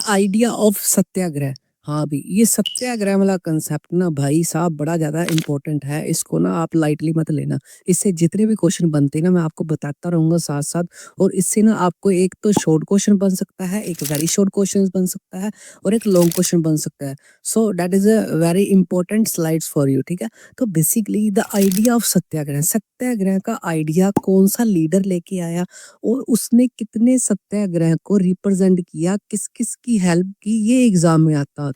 Idea of सत्याग्रह। हाँ भाई, ये सत्याग्रह वाला कंसेप्ट ना भाई साहब बड़ा ज़्यादा इम्पोर्टेंट है। इसको ना आप लाइटली मत लेना। इससे जितने भी क्वेश्चन बनते हैं ना मैं आपको बताता रहूँगा साथ-साथ। और इससे ना आपको एक तो शॉर्ट क्वेश्चन बन सकता है, एक वेरी शॉर्ट क्वेश्चन बन सकता है और एक लॉन्ग क्वेश्चन बन सकता है। So that is a very important slides for you, ठीक है? तो बेसिकली द आइडिया ऑफ सत्याग्रह, सत्याग्रह का आइडिया कौन-सा लीडर लेके आया और उसने कितने सत्याग्रह को रिप्रेजेंट किया, किस-किस की हेल्प की, ये एग्जाम में आता होता है।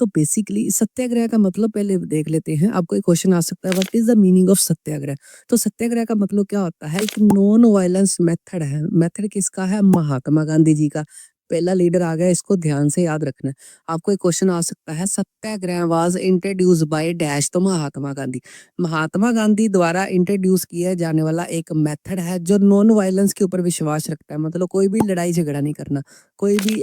तो बेसिकली सत्याग्रह का मतलब पहले देख लेते हैं। आपको एक क्वेश्चन आ सकता है, what is the meaning of satyagraha? तो सत्याग्रह का मतलब क्या होता है? एक नॉन वायलेंस मेथड है। मेथड किसका है? महात्मा गांधी जी का। पहला लीडर आ गया, इसको ध्यान से याद रखना है। आपको एक क्वेश्चन आ सकता है, सत्याग्रह वाज इंट्रोड्यूस बाय डैश, तो महात्मा गांधी। महात्मा गांधी द्वारा इंट्रोड्यूस किया जाने वाला एक मेथड है जो नॉन वायलेंस के ऊपर विश्वास रखता है। मतलब कोई भी लड़ाई झगड़ा नहीं करना, कोई भी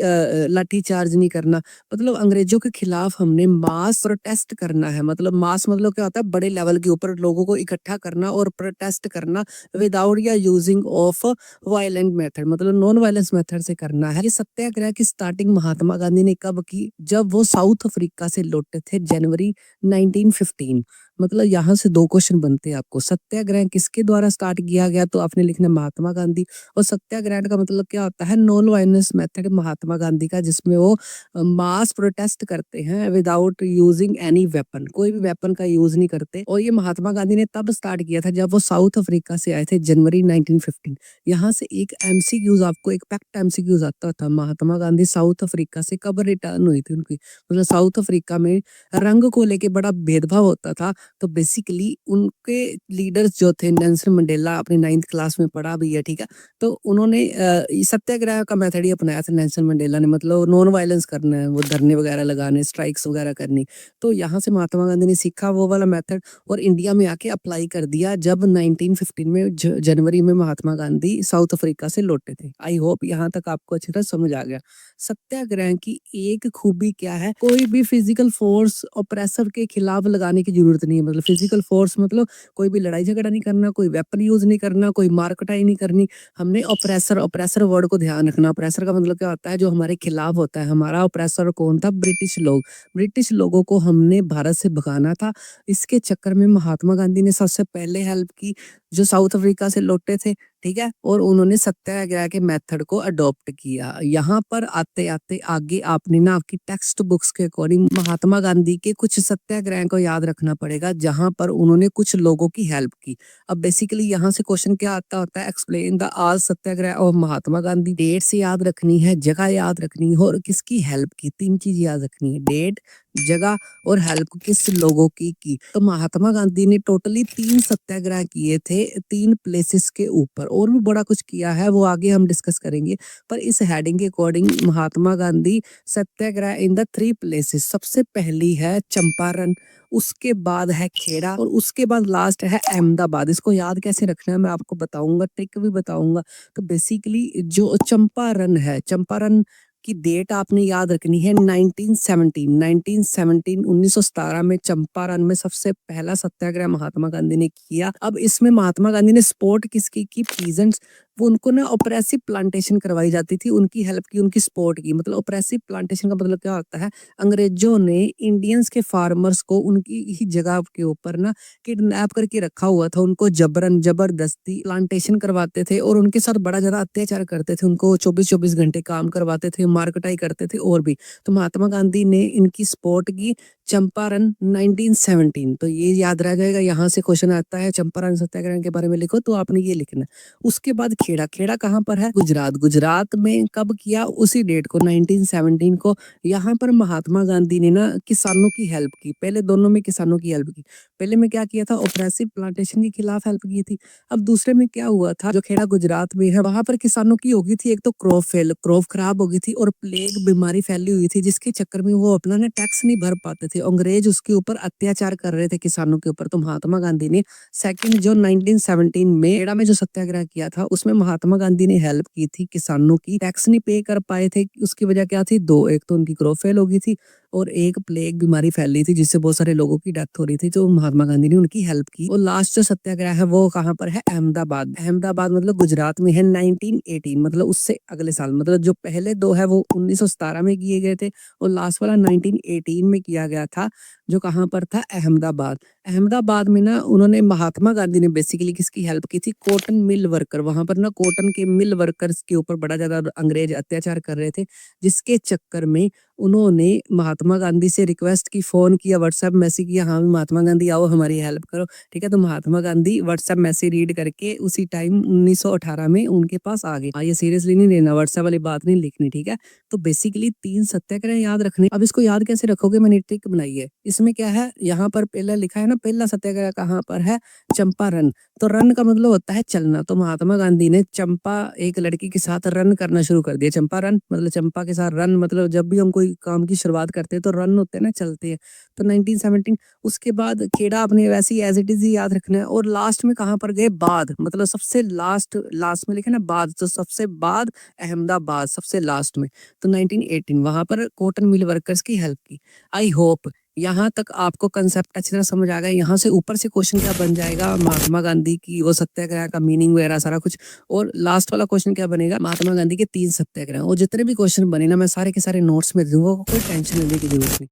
लाठी चार्ज नहीं करना। मतलब अंग्रेजों के खिलाफ हमने मास प्रोटेस्ट करना है। मतलब मास मतलब क्या होता है? बड़े लेवल के ऊपर लोगों को इकट्ठा करना और प्रोटेस्ट करना विदाउट या यूजिंग ऑफ वायलेंट मेथड, मतलब नॉन वायलेंस मेथड से करना है। ये सत्याग्रह की स्टार्टिंग महात्मा गांधी ने कब की? जब वो साउथ अफ्रीका से लौटे थे, जनवरी 1915। मतलब यहाँ से दो क्वेश्चन बनते हैं आपको। सत्याग्रह किसके द्वारा स्टार्ट किया गया? तो आपने लिखना महात्मा गांधी। और सत्याग्रह का मतलब क्या होता है? Non violence method Mahatma Gandhi का, जिसमें वो मास प्रोटेस्ट करते हैं विदाउट यूजिंग एनी वेपन, कोई भी वेपन का यूज नहीं करते। और ये महात्मा गांधी ने तब स्टार्ट किया था जब वो साउथ अफ्रीका से आए थे, जनवरी 1915। यहाँ से एक एमसीक्यूज, आपको एक पैक्ट एमसीक्यूज आता था। महात्मा गांधी साउथ अफ्रीका से कब रिटर्न हुई थी उनकी? मतलब साउथ अफ्रीका में रंग को लेके बड़ा भेदभाव होता था। तो बेसिकली उनके लीडर्स जो थे, नेल्सन मंडेला, अपनी 9th क्लास में पढ़ा भी है, ठीक है? तो उन्होंने सत्याग्रह का मेथड ही अपनाया था नेल्सन मंडेला ने। मतलब नॉन वायलेंस करना है, वो धरने वगैरह लगाने, स्ट्राइक्स वगैरह करनी। तो यहाँ से महात्मा गांधी ने सीखा वो वाला मेथड और इंडिया में आके अप्लाई कर दिया जब 1915 में जनवरी में महात्मा गांधी साउथ अफ्रीका से लौटे थे। आई होप यहाँ तक आपको अच्छी तरह समझ आ गया। सत्याग्रह की एक खूबी क्या है? कोई भी फिजिकल फोर्स ऑपरेसर के खिलाफ लगाने की जरूरत नहीं है। मतलब फिजिकल फोर्स मतलब कोई भी लड़ाई झगड़ा नहीं करना, कोई वेपन यूज नहीं करना, कोई मार कटाई नहीं करनी। हमने ऑपरेसर, ऑपरेसर वर्ड को ध्यान रखना। ऑपरेसर का मतलब क्या होता है? जो हमारे खिलाफ होता है। हमारा ऑपरेसर कौन था? ब्रिटिश लोग। ब्रिटिश लोगों को हमने भारत से भगाना था। इसके चक्कर में महात्मा गांधी ने सबसे पहले हेल्प की, जो साउथ अफ्रीका से लौटे थे, ठीक है? और उन्होंने सत्याग्रह के मेथड को अडॉप्ट किया। यहाँ पर आते आते आगे आपने ना आपकी टेक्स्ट बुक्स के अकॉर्डिंग महात्मा गांधी के कुछ सत्याग्रह को याद रखना पड़ेगा जहां पर उन्होंने कुछ लोगों की हेल्प की। अब बेसिकली यहाँ से क्वेश्चन क्या आता होता है? एक्सप्लेन द आज सत्याग्रह ऑफ महात्मा गांधी। डेट से याद रखनी है, जगह याद रखनी है और किसकी हेल्प की। तीन चीज याद रखनी है, डेट, जगह और हेल्प किस लोगों की। तो महात्मा गांधी ने टोटली 3 सत्याग्रह किए थे 3 प्लेसेस के ऊपर। और भी बड़ा कुछ किया है, वो आगे हम डिस्कस करेंगे। पर इस हेडिंग के according Mahatma Gandhi Satyagraha in the 3 places. सबसे पहली है चंपारण, उसके बाद है खेड़ा और उसके बाद लास्ट है अहमदाबाद। इसको याद कैसे रखना है मैं आपको बताऊंगा, ट्रिक भी बताऊंगा। तो बेसिकली जो चंपारण है, चंपारण की डेट आपने याद रखनी है 1917। 1917 में चंपारण में सबसे पहला सत्याग्रह महात्मा गांधी ने किया। अब इसमें महात्मा गांधी ने सपोर्ट किसकी की? पीजेंट्स। वो उनको ना ऑपरेसिव प्लांटेशन करवाई जाती थी, उनकी हेल्प की, उनकी सपोर्ट की। मतलब ऑपरेसिव प्लांटेशन का मतलब क्या होता है? अंग्रेजों ने इंडियंस के फार्मर्स को उनकी ही जगह के ऊपर ना किडनैप करके रखा हुआ था। उनको जबरन जबरदस्ती प्लांटेशन करवाते थे और उनके साथ बड़ा ज्यादा अत्याचार करते थे। उनको 24-24 घंटे काम करवाते थे, मार कटाई करते थे और भी। तो महात्मा गांधी ने इनकी सपोर्ट की। चंपारण 1917, तो ये याद रह जाएगा। यहाँ से क्वेश्चन आता है चंपारण सत्याग्रह के बारे में लिखो, तो आपने ये लिखना है। उसके बाद खेड़ा। खेड़ा कहाँ पर है? गुजरात। गुजरात में कब किया? उसी डेट को 1917 को। यहाँ पर महात्मा गांधी ने ना किसानों की हेल्प की। पहले दोनों में किसानों की हेल्प की। पहले में क्या किया था? ऑपरेसिव प्लांटेशन के खिलाफ हेल्प की थी। अब दूसरे में क्या हुआ था? जो खेड़ा गुजरात में है, वहां पर किसानों की होगी थी एक तो क्रॉप खराब हो गई थी और प्लेग बीमारी फैली हुई थी, जिसके चक्कर में वो अपना ना टैक्स नहीं भर पाते थे। अंग्रेज उसके ऊपर अत्याचार कर रहे थे किसानों के ऊपर। तो महात्मा गांधी ने सेकंड जो 1917 में खेड़ा में जो सत्याग्रह किया था, उसमें महात्मा गांधी ने हेल्प की थी किसानों की। टैक्स नहीं पे कर पाए थे, उसकी वजह क्या थी? दो, एक तो उनकी क्रॉप फेल हो गई थी और एक प्लेग बीमारी फैल रही थी जिससे बहुत सारे लोगों की डेथ हो रही थी, तो महात्मा गांधी ने उनकी हेल्प की। और लास्ट जो सत्याग्रह है वो कहाँ पर है? अहमदाबाद। अहमदाबाद मतलब गुजरात में है, 1918 मतलब उससे अगले साल, मतलब जो पहले दो है वो 1917 में किए गए थे और लास्ट वाला 1918 में किया गया था, जो कहाँ पर था? अहमदाबाद। अहमदाबाद में ना उन्होंने, महात्मा गांधी ने बेसिकली किसकी हेल्प की थी? Cotton mill worker. वहां पर ना कॉटन के मिल वर्कर्स के ऊपर बड़ा ज्यादा अंग्रेज अत्याचार कर रहे थे, जिसके चक्कर में उन्होंने महात्मा गांधी से रिक्वेस्ट की, फोन किया, व्हाट्सएप मैसेज किया, हाँ महात्मा गांधी आओ हमारी हेल्प करो, ठीक है। तो Mahatma Gandhi WhatsApp message read करके उसी टाइम 1918 में उनके पास आ गए। ये सीरियसली नहीं लेना, व्हाट्सएप वाली बात नहीं लिखनी, ठीक है। तो बेसिकली 3 सत्याग्रह याद रखने। अब इसको याद कैसे रखोगे? मैंने ट्रिक बनाई है। इसमें क्या है, यहाँ पर पहले लिखा है ना, पहला सत्याग्रह कहाँ पर है? चंपारण। तो रन का मतलब होता है चलना। तो महात्मा गांधी ने चंपा एक लड़की के साथ रन करना शुरू कर दिया। चंपा रन मतलब चंपा के साथ रन, मतलब जब भी हम कोई काम की शुरुआत करते हैं तो रन होते हैं ना, चलते हैं। तो 1917। उसके बाद खेड़ा अपने वैसे ही एज इट इज ही याद रखना है। और लास्ट में कहाँ पर गए? बाद, मतलब सबसे लास्ट, लास्ट में लिखे ना बाद, तो सबसे बाद अहमदाबाद सबसे लास्ट में। तो 1918 वहां पर कॉटन मिल वर्कर्स की हेल्प की। आई होप यहाँ तक आपको कंसेप्ट अच्छी तरह समझ आ गया। यहाँ से ऊपर से क्वेश्चन क्या बन जाएगा? महात्मा गांधी की वो सत्याग्रह का मीनिंग वगैरह सारा कुछ। और लास्ट वाला क्वेश्चन क्या बनेगा? महात्मा गांधी के 3 सत्याग्रह। और जितने भी क्वेश्चन बने ना, मैं सारे के सारे नोट्स में दूंगा, कोई टेंशन लेने की जरूरत नहीं।